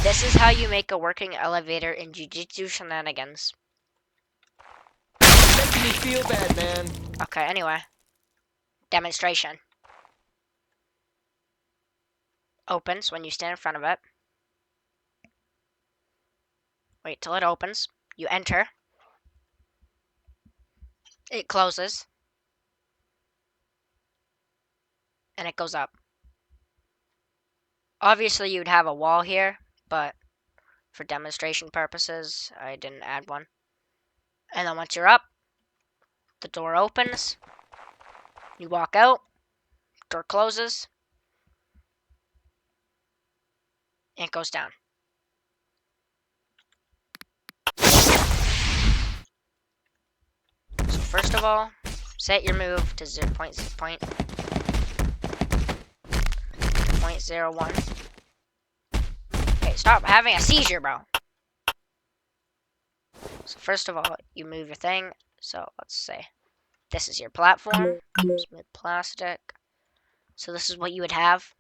This is how you make a working elevator in Jujutsu Shenanigans. Making me feel bad, man. Okay, anyway. Demonstration. Opens when you stand in front of it. Wait till it opens. You enter. It closes. And it goes up. Obviously, you'd have a wall here, but for demonstration purposes, I didn't add one. And then once you're up, the door opens. You walk out. Door closes. And it goes down. So first of all, set your move to 0.01. Okay, stop having a seizure, bro. So first of all, you move your thing. So let's say this is your platform. Smooth plastic. So this is what you would have.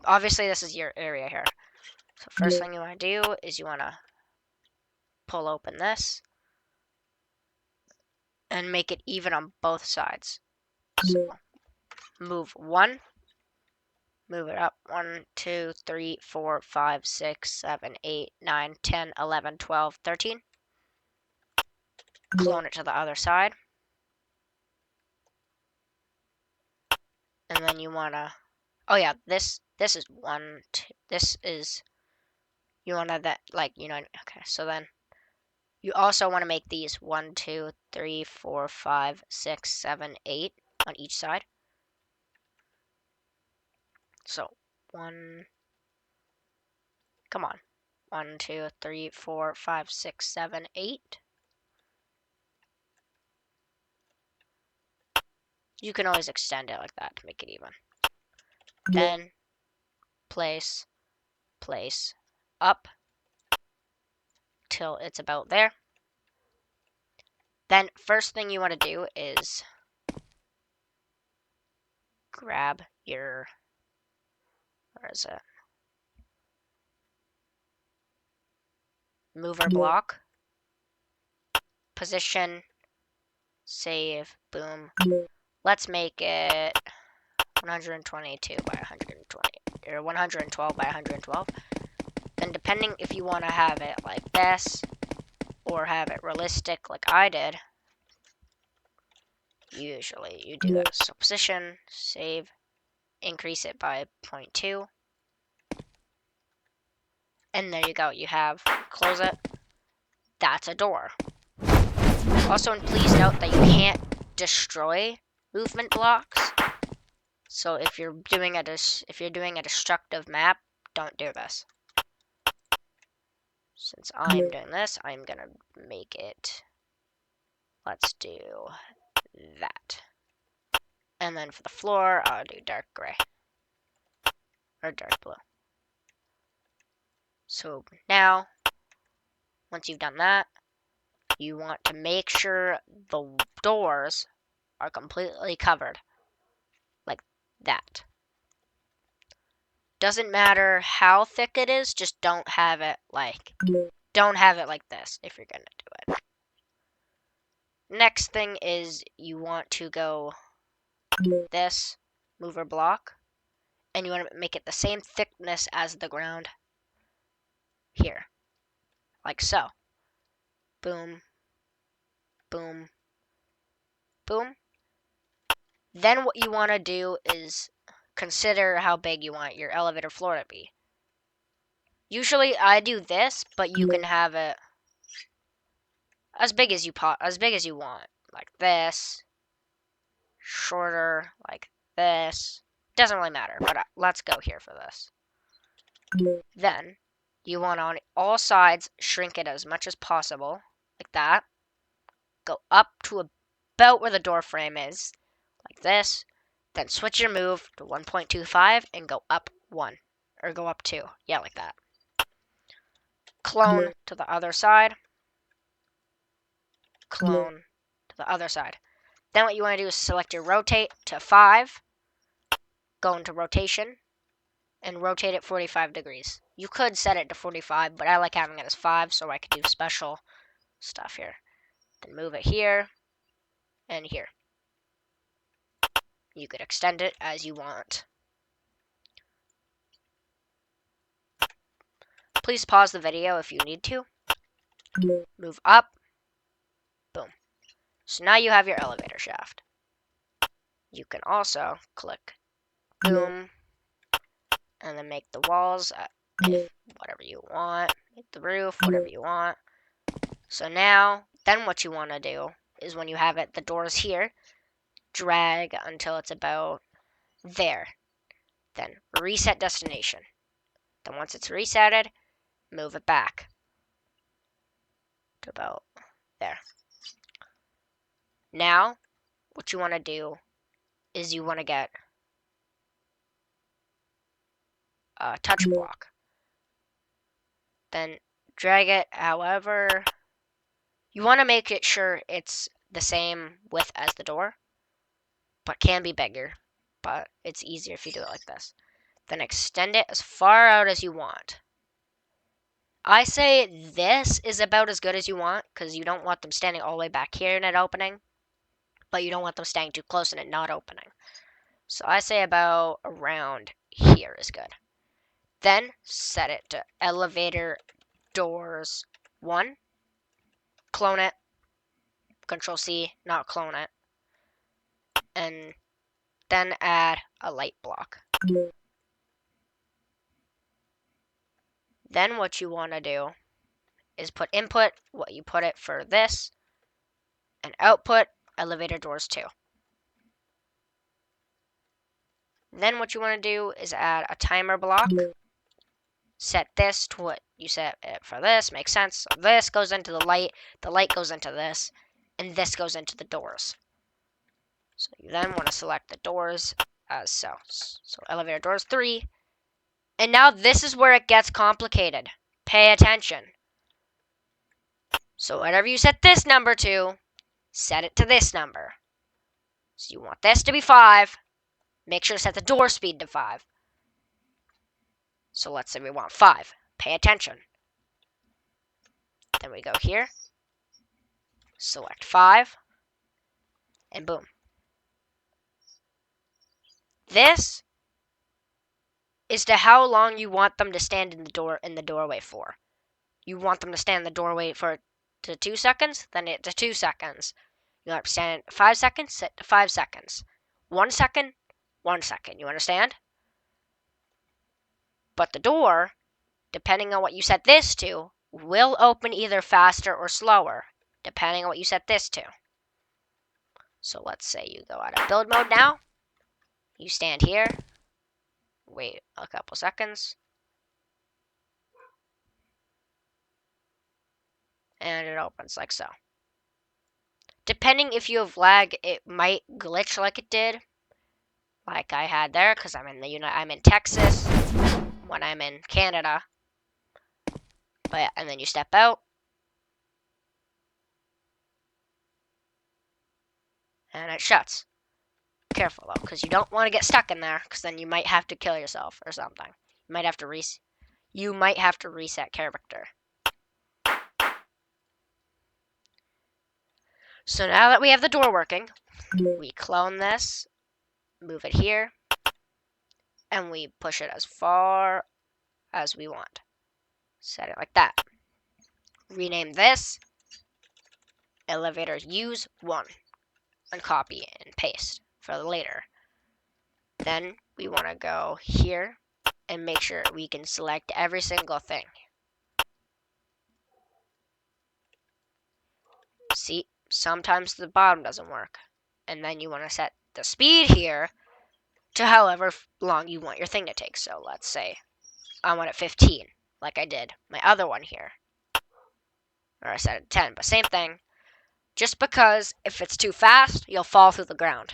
Obviously, this is your area here. So first thing you want to do is you want to pull open this and make it even on both sides. So move 1. Move it up 1, 2, 3, 4, 5, 6, 7, 8, 9, 10, 11, 12, 13. Clone it to the other side. And then you wanna, oh yeah, this is 1, 2, this is, you wanna that, like, you know, okay, so then you also wanna make these 1, 2, 3, 4, 5, 6, 7, 8 on each side. So 1, come on, 1, 2, 3, 4, 5, 6, 7, 8. You can always extend it like that to make it even. Then place up till it's about there. Then first thing you want to do is grab your, where is it? Mover block. Position. Save. Boom. Let's make it 122 by 120, or 112 by 112. Then depending if you want to have it like this, or have it realistic like I did, usually you do this. So position, save, increase it by 0.2. And there you go. You have, close it. That's a door. Also, please note that you can't destroy movement blocks. So if you're doing a destructive map, don't do this. Since I'm doing this, I'm gonna make it. Let's do that. And then for the floor, I'll do dark gray or dark blue. So now, once you've done that, you want to make sure the doors are completely covered. Like that. Doesn't matter how thick it is, just don't have it like this if you're gonna do it. Next thing is you want to go this mover block, and you want to make it the same thickness as the ground here. Like so. Boom. Boom. Boom. Then what you want to do is consider how big you want your elevator floor to be. Usually I do this, but you can have it as big as you want, like this, shorter, like this. Doesn't really matter, but let's go here for this. Then you want on all sides shrink it as much as possible, like that. Go up to about where the door frame is, like this. Then switch your move to 1.25 and go up 1. Or go up 2. Yeah, like that. Clone to the other side. Clone to the other side. Then what you want to do is select your rotate to 5. Go into rotation. And rotate it 45 degrees. You could set it to 45, but I like having it as 5 so I can do special stuff here. Then move it here and here. You could extend it as you want. Please pause the video if you need to. Move up. Boom. So now you have your elevator shaft. You can also click boom and then make the walls if whatever you want. Make the roof whatever you want. So now, then what you want to do is when you have it, the doors here, drag until it's about there. Then reset destination. Then once it's resetted, move it back to about there. Now, what you want to do is you want to get a touch block. Then drag it however you want to make it sure it's the same width as the door, but can be bigger. But it's easier if you do it like this. Then extend it as far out as you want. I say this is about as good as you want because you don't want them standing all the way back here in it opening, but you don't want them staying too close and it not opening. So I say about around here is good. Then set it to elevator doors 1. Clone it. Control C, not clone it. And then add a light block. Then what you want to do is put input, what you put it for this, and output, elevator doors 2. Then what you want to do is add a timer block. Set this to what you set it for this, makes sense. So this goes into the light goes into this, and this goes into the doors. So you then want to select the doors as so. So elevator doors 3. And now this is where it gets complicated. Pay attention. So whatever you set this number to, set it to this number. So you want this to be 5. Make sure to set the door speed to 5. So let's say we want 5. Pay attention. Then we go here. Select 5. And boom. This is to how long you want them to stand in the doorway for. You want them to stand in the doorway for to 2 seconds, then it to 2 seconds. You want to stand 5 seconds, set to 5 seconds. 1 second, 1 second. You understand? But the door, depending on what you set this to, will open either faster or slower, depending on what you set this to. So let's say you go out of build mode now. You stand here. Wait a couple seconds. And it opens like so. Depending if you have lag, it might glitch like it did. Like I had there, because I'm in Texas when I'm in Canada. But yeah, and then you step out. And it shuts. Careful though, because you don't want to get stuck in there, because then you might have to kill yourself or something. You might have to reset character. So now that we have the door working, we clone this, move it here, and we push it as far as we want. Set it like that. Rename this elevator use 1 and copy and paste for later. Then we want to go here and make sure we can select every single thing. See, sometimes the bottom doesn't work. And then you want to set the speed here to however long you want your thing to take. So let's say I want it 15, like I did my other one here. Or I set it 10, but same thing. Just because if it's too fast, you'll fall through the ground.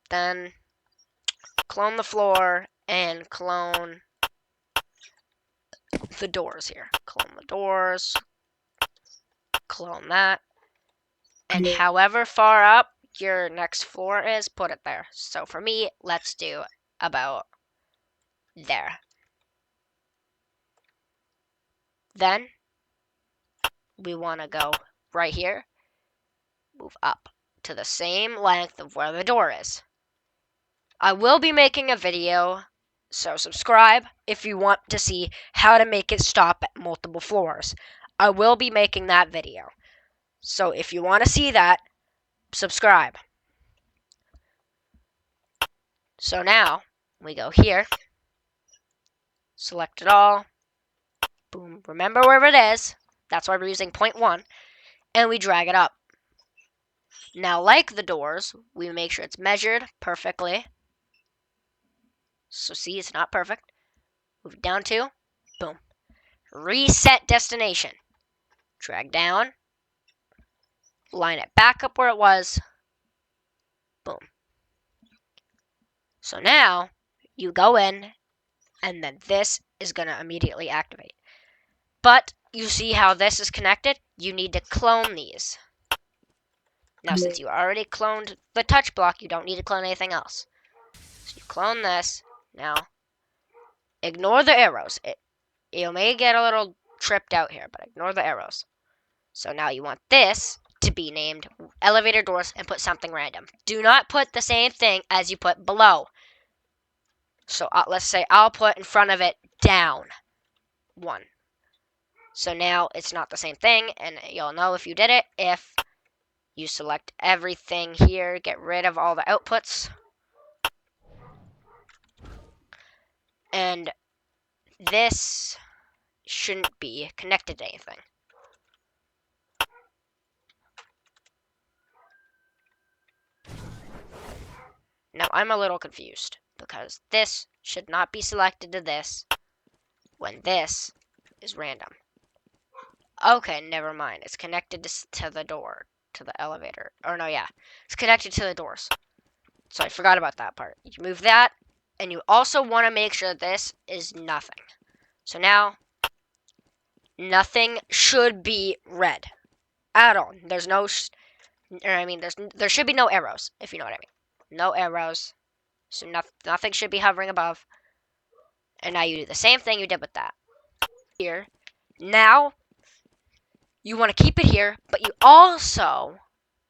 Then clone the floor and clone the doors here. Clone the doors. Clone that. And however far up your next floor is, put it there. So for me, let's do about there. Then we want to go right here, move up to the same length of where the door is. I will be making a video, so subscribe if you want to see how to make it stop at multiple floors. I will be making that video. So if you want to see that, subscribe. So now we go here, select it all, boom, remember where it is, that's why we're using 0.1, and we drag it up. Now, like the doors, we make sure it's measured perfectly. So see, it's not perfect. Move it down to, boom, reset destination. Drag down, line it back up where it was, boom. So now, you go in, and then this is going to immediately activate. But you see how this is connected? You need to clone these. Now, since you already cloned the touch block, you don't need to clone anything else. So you clone this. Now, ignore the arrows. You may get a little tripped out here, but ignore the arrows. So now you want this to be named elevator doors and put something random. Do not put the same thing as you put below. So let's say I'll put in front of it down 1. So now it's not the same thing, and you'll know if you did it if you select everything here, get rid of all the outputs, and this shouldn't be connected to anything. Now I'm a little confused because this should not be selected to this when this is random. Okay, never mind. It's connected to the door, to the elevator. Or no, yeah. It's connected to the doors. So I forgot about that part. You move that, and you also want to make sure this is nothing. So now, nothing should be red at all. There's no, there should be no arrows, if you know what I mean. No arrows. So nothing should be hovering above. And now you do the same thing you did with that. Here. Now, you want to keep it here, but you also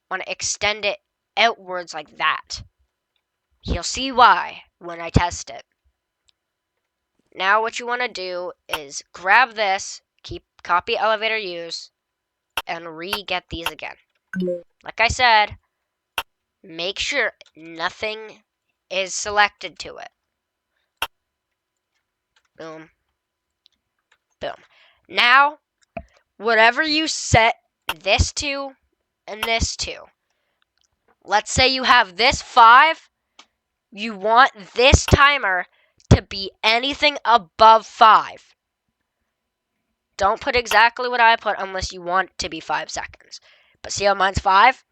want to extend it outwards like that. You'll see why when I test it. Now what you want to do is grab this, copy elevator use, and re-get these again. Like I said, make sure nothing is selected to it. Boom. Boom. Now, whatever you set this to and this to, let's say you have this 5, you want this timer to be anything above 5. Don't put exactly what I put unless you want it to be 5 seconds. But see how mine's 5?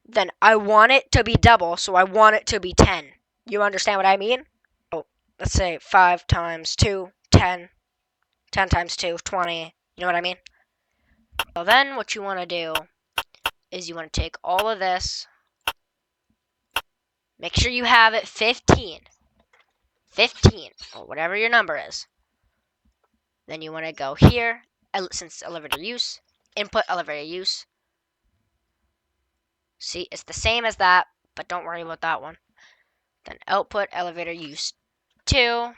Then I want it to be double, so I want it to be 10. You understand what I mean? Oh, let's say 5 times 2, 10. 10 times 2, 20. You know what I mean? So then what you want to do is you want to take all of this. Make sure you have it 15. 15, or whatever your number is. Then you want to go here, since elevator use, input elevator use. See, it's the same as that, but don't worry about that one. Then output elevator use 2.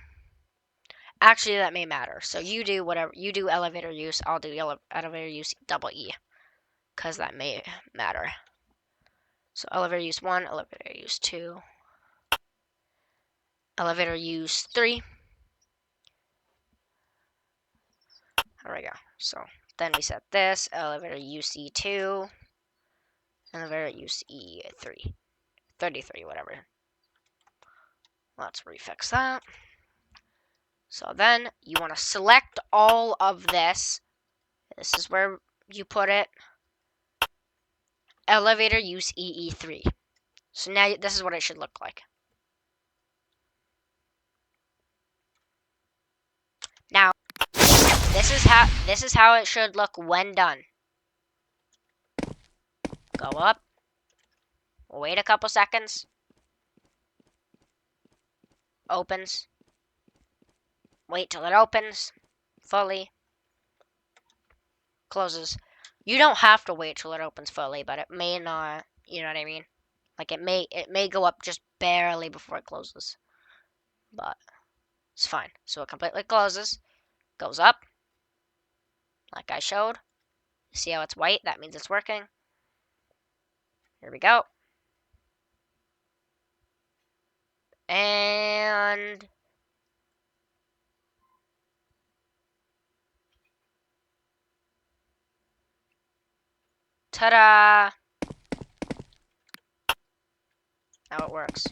Actually, that may matter. So you do whatever, you do elevator use, I'll do elevator use double E, because that may matter. So elevator use 1, elevator use 2, elevator use 3. There we go. So then we set this, elevator use E2, elevator use E3, 33, whatever. Let's refix that. So then you want to select all of this. This is where you put it. Elevator use EE3. So now this is what it should look like. Now, this is how it should look when done. Go up. Wait a couple seconds. opens. Wait till it opens fully. Closes. You don't have to wait till it opens fully, but it may not. You know what I mean? Like it may go up just barely before it closes, but it's fine. So it completely closes, goes up, like I showed. See how it's white? That means it's working. Here we go. And ta-da! Now it works.